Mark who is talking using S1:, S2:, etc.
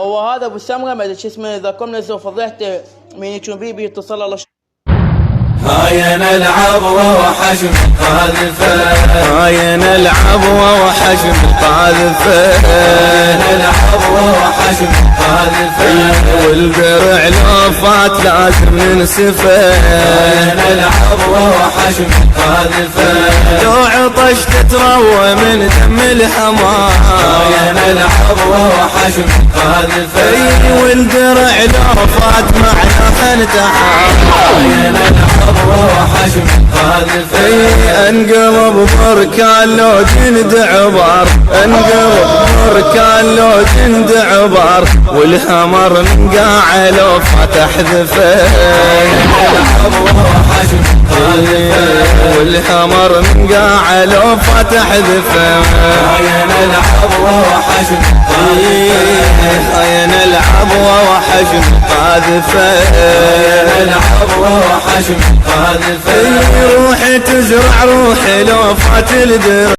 S1: هو هذا ابو سمره ما ادري شو اسمه، اذا كنا نزلوا فضيحته من يكون بيه بيتصل الله.
S2: هاي نلعب وحجم القاذفة،
S3: هاي نلعب وحجم القاذفة،
S2: نلعب وحجم القاذفة،
S3: والدرع لو فات لازم ننسفه.
S2: نلعب وحجم القاذفة،
S3: لو عطش تتروى من دم الحمار.
S2: نلعب وحجم القاذفة،
S3: والدرع لو فات معنا انتحار.
S2: نلعب وحجم القاذفة،
S3: انقلب بركان لو جند عبار، انقلب بركان لو جند عبار، والحمر نقاع لو فتح ذفه.
S2: نلعب وحجم القاذفة،
S3: والحمر نقاع لو فتح ذفه.
S2: نلعب وحجم القاذفة،
S3: هاي نلعب وحجم القاذفة،
S2: نلعب وحجم القاذفة،
S3: روحي تزرع روحي لو فات الدرع.